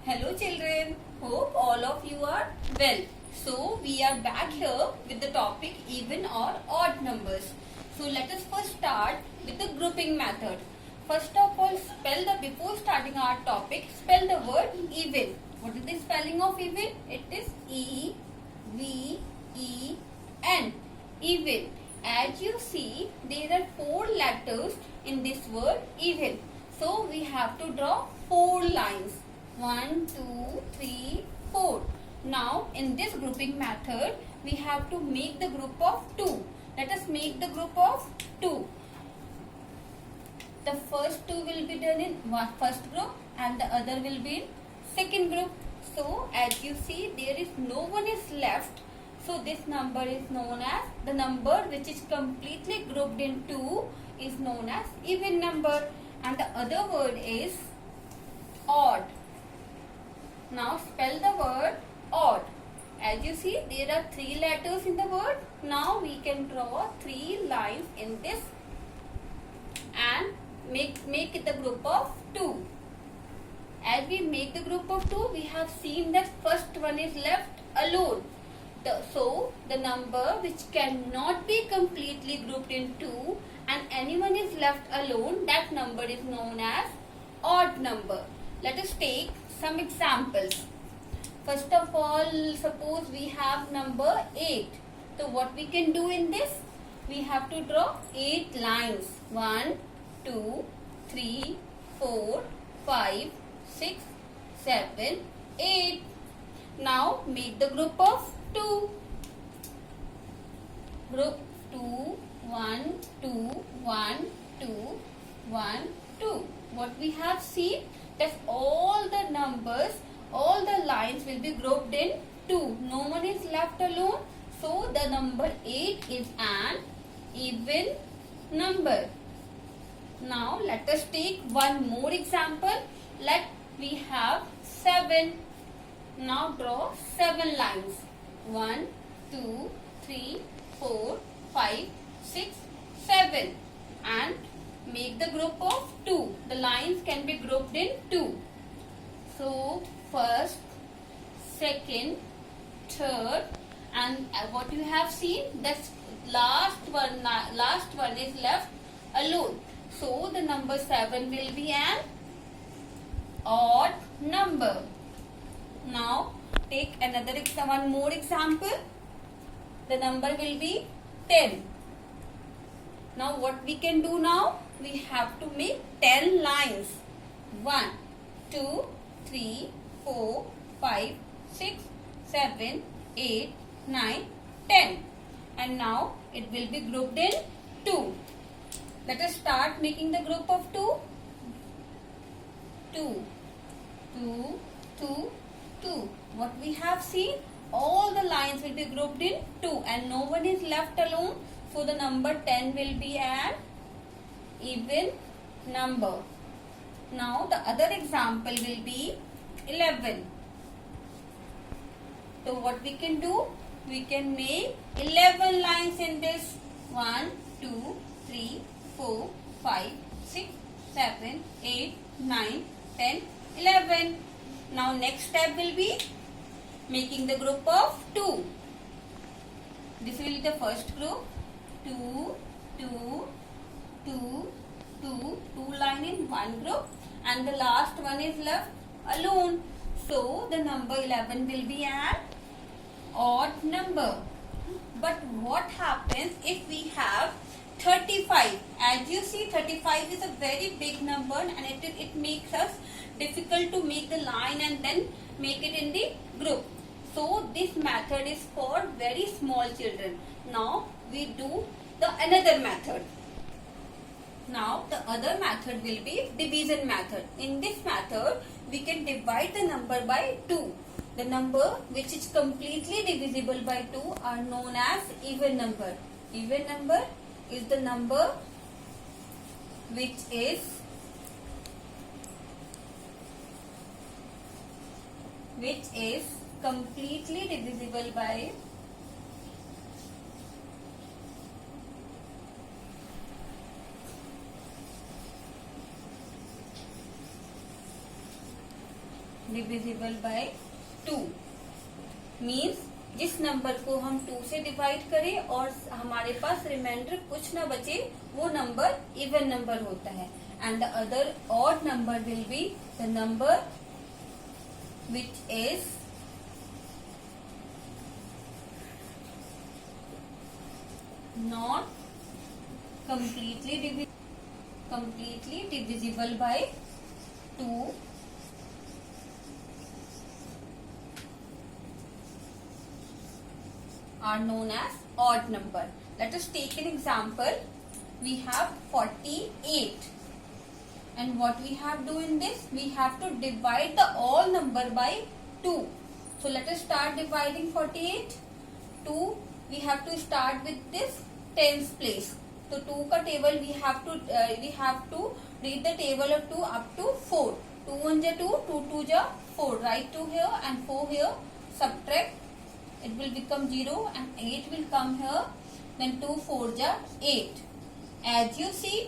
Hello children, hope all of you are well. So we are back here with the topic even or odd numbers. So let us first start with the grouping method. First of all, before starting our topic, spell the word even. What is the spelling of even? It is E-V-E-N. Even. As you see, there are 4 letters in this word even. So we have to draw 4 lines. 1, 2, 3, 4. Now in this grouping method, we have to make the group of 2. Let us make the group of 2. The first 2 will be done in first group and the other will be in second group. So as you see, there is no one is left. So this number is known as the number which is completely grouped in 2 is known as even number, and the other word is odd. Now spell the word odd. As you see, there are 3 letters in the word. Now we can draw 3 lines in this and make it the group of 2. As we make the group of 2, we have seen that first one is left alone. So the number which cannot be completely grouped in 2 and anyone is left alone, that number is known as odd number. Let us take some examples. First of all, suppose we have number 8. So what we can do in this? We have to draw 8 lines. 1, 2, 3, 4, 5, 6, 7, 8. Now make the group of 2. Group 2, 1, 2, 1, 2, 1, 2. What we have seen? That all the numbers, all the lines will be grouped in 2. No one is left alone. So the number 8 is an even number. Now let us take one more example. Let we have 7. Now draw 7 lines. 1, 2, 3, 4, 5, 6, 7 and make the group of 2. The lines can be grouped in 2. So first, second, third, and what you have seen, that last one is left alone. So the number 7 will be an odd number. Now take one more example. The number will be 10. Now what we can do now? We have to make 10 lines. 1, 2, 3, 4, 5, 6, 7, 8, 9, 10. And now it will be grouped in 2. Let us start making the group of 2. 2, 2, 2, 2. What we have seen? All the lines will be grouped in 2 and no one is left alone. So the number 10 will be an even number. Now the other example will be 11. So what we can do? We can make 11 lines in this. 1, 2, 3, 4, 5, 6, 7, 8, 9, 10, 11. Now next step will be making the group of 2. This will be the first group. 2, 2, 2, 2, 2 line in one group and the last one is left alone. So the number 11 will be an odd number. But what happens if we have 35? As you see, 35 is a very big number and it makes us difficult to make the line and then make it in the group. So this method is for very small children. Now we do the another method. Now the other method will be division method. In this method, we can divide the number by 2. The number which is completely divisible by 2 are known as even number. Even number is the number which is completely divisible by divisible by 2 means जिस number को हम 2 से divide करें और हमारे पास reminder कुछ ना बचे, वो नंबर इवन नंबर होता है. And the other odd number will be the number which is not completely divisible by 2 are known as odd number. Let us take an example. We have 48. And what we have to do in this? We have to divide the all number by 2. So let us start dividing 48. 2. We have to start with this tens place. So 2 का table we have to read the table of 2 up to 4. 2 1 ja 2, 2 2 ja 4. Write 2 here and 4 here. Subtract. It will become 0 and 8 will come here. Then 2 4 ja 8. As you see,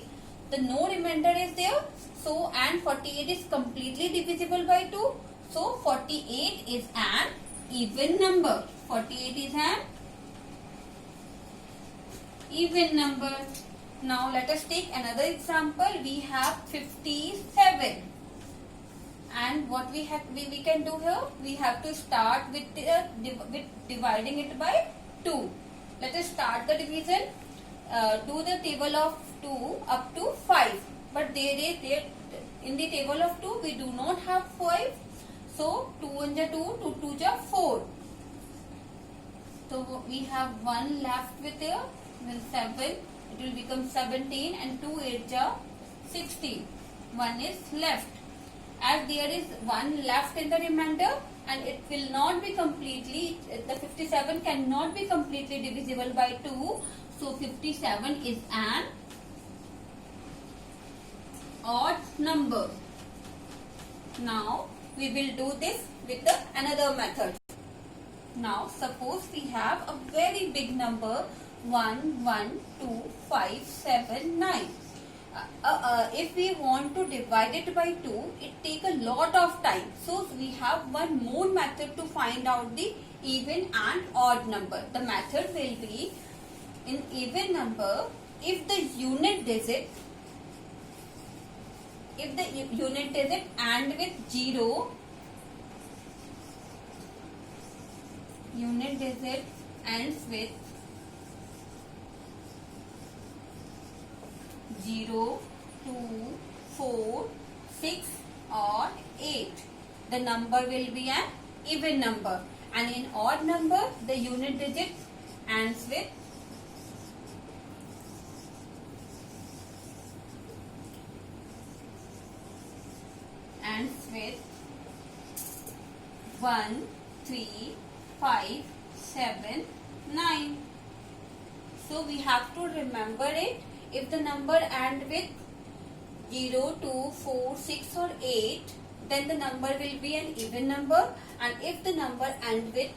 the no remainder is there. So and 48 is completely divisible by 2. So 48 is an even number. 48 is an even number. Now let us take another example. We have 57. And what we can do here? We have to start with dividing it by 2. Let us start the division. Do the table of 2 up to 5. But there in the table of 2 we do not have 5. So 2 1 ja 2, 2 2 ja 4. So we have 1 left with here. Then 7. It will become 17 and 2 8 ja 16. 1 is left. As there is 1 left in the remainder and it will not be completely, the 57 cannot be completely divisible by 2. So 57 is an odd number. Now we will do this with another method. Now suppose we have a very big number 1 1 2 5 7 9. If we want to divide it by 2, it take a lot of time. So we have one more method to find out the even and odd number. The method will be, in even number, if the unit digit and with 0, unit digit ends with 0, 2, 4, 6 or 8. The number will be an even number. And in odd number, the unit digit ends with 1, 3, 5, 7, 9. So we have to remember it. If the number ends with 0, 2, 4, 6 or 8, then the number will be an even number. And if the number ends with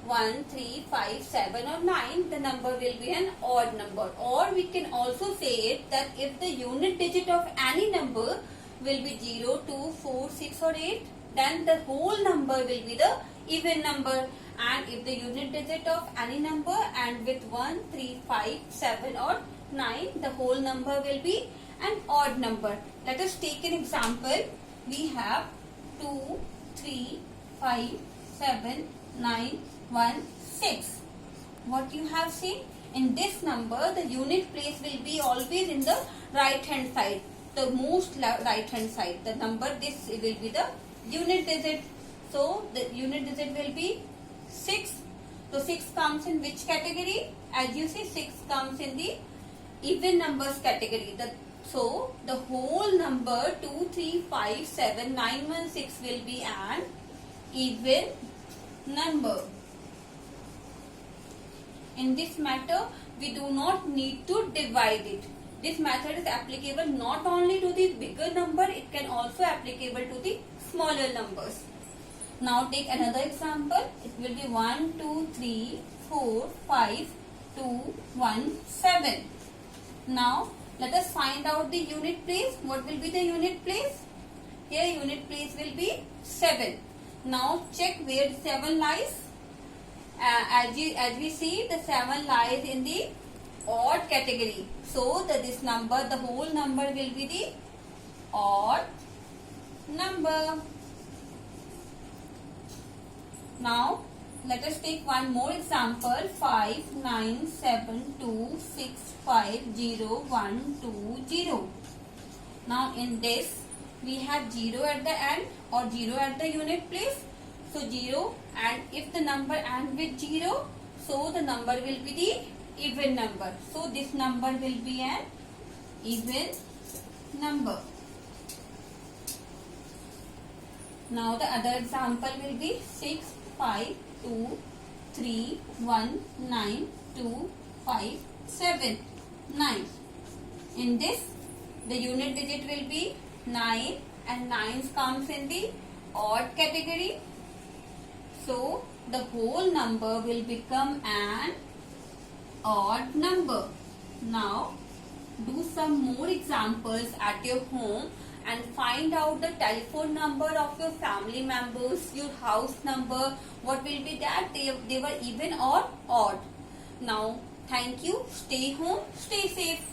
1, 3, 5, 7 or 9, the number will be an odd number. Or we can also say it that if the unit digit of any number will be 0, 2, 4, 6 or 8, then the whole number will be the even number. And if the unit digit of any number ends with 1, 3, 5, 7 or 9, the whole number will be an odd number. Let us take an example. We have 2, 3, 5, 7, 9, 1, 6. What you have seen? In this number, the unit place will be always in the right hand side. The most right hand side. The number, this will be the unit digit. So, the unit digit will be 6. So, 6 comes in which category? As you see, 6 comes in the even numbers category. So, the whole number 2, 3, 5, 7, 9, 1, 6 will be an even number. In this matter, we do not need to divide it. This method is applicable not only to the bigger number, it can also applicable to the smaller numbers. Now take another example. It will be 1, 2, 3, 4, 5, 2, 1, 7. Now let us find out the unit place. What will be the unit place? Here unit place will be 7. Now check where 7 lies. As we see, the 7 lies in the odd category. So this number, the whole number will be the odd number. Now let us take one more example. 5, 9, 7, 2, 6, 5, 0, 1, 2, 0. Now in this we have 0 at the end or 0 at the unit place. So 0, and if the number ends with 0, so the number will be the even number. So this number will be an even number. Now the other example will be 6, 5, 2, 3, 1, 9, 2, 5, 7, 9. In this, the unit digit will be 9 and 9 comes in the odd category. So the whole number will become an odd number. Now do some more examples at your home and find out the telephone number of your family members, your house number. What will be that? They were even or odd. Now thank you. Stay home, stay safe.